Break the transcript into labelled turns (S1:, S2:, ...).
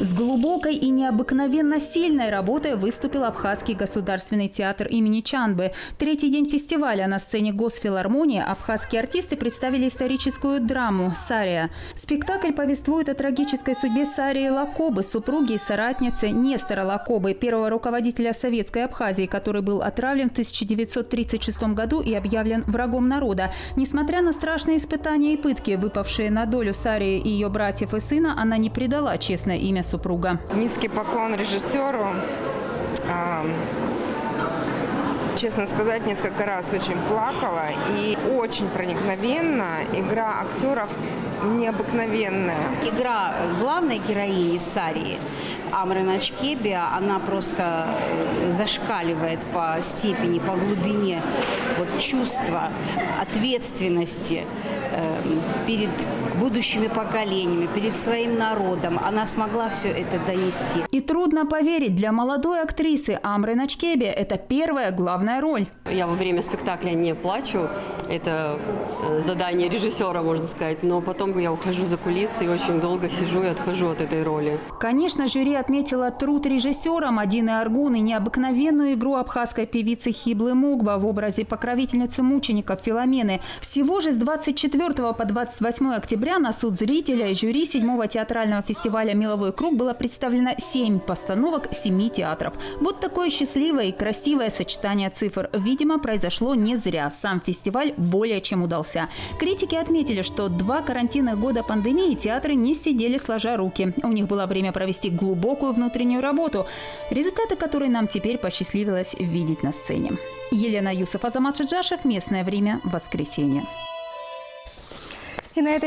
S1: С глубокой и необыкновенно сильной работой выступил Абхазский государственный театр имени Чанбы. Третий день фестиваля на сцене Госфилармонии абхазские артисты представили историческую драму «Сария». Спектакль повествует о трагической судьбе Сарии Лакобы, супруги и соратницы Нестора Лакобы, первого руководителя Советской Абхазии, который был отравлен в 1936 году и объявлен врагом народа. Несмотря на страшные испытания и пытки, выпавшие на долю Сарии и ее братьев и сына, она не предала честное имя супруга.
S2: Низкий поклон режиссеру. Честно сказать, несколько раз очень плакала. И очень проникновенно. Игра актеров необыкновенная.
S3: Игра главной героини Сарии, Амры Начкеби, она просто зашкаливает по степени, по глубине чувства, ответственности перед будущими поколениями, перед своим народом. Она смогла все это донести.
S1: И трудно поверить, для молодой актрисы Амры Начкеби это первая главная роль.
S4: Я во время спектакля не плачу, это задание режиссера, можно сказать, но потом я ухожу за кулисы и очень долго сижу и отхожу от этой роли.
S1: Конечно, жюри отметила труд режиссера Мадины Аргун и необыкновенную игру абхазской певицы Хиблы Мугба в образе покровительницы мучеников Филомены. Всего же с 24 по 28 октября на суд зрителя и жюри 7-го театрального фестиваля «Меловой круг» было представлено 7 постановок 7 театров. Вот такое счастливое и красивое сочетание цифр, видимо, произошло не зря. Сам фестиваль более чем удался. Критики отметили, что 2 карантинных года пандемии театры не сидели сложа руки. У них было время провести глубокую внутреннюю работу, результаты которой нам теперь посчастливилось видеть на сцене. Елена Юсов, Азамат Шиджашев. Местное время. Воскресенье.
S5: И на этой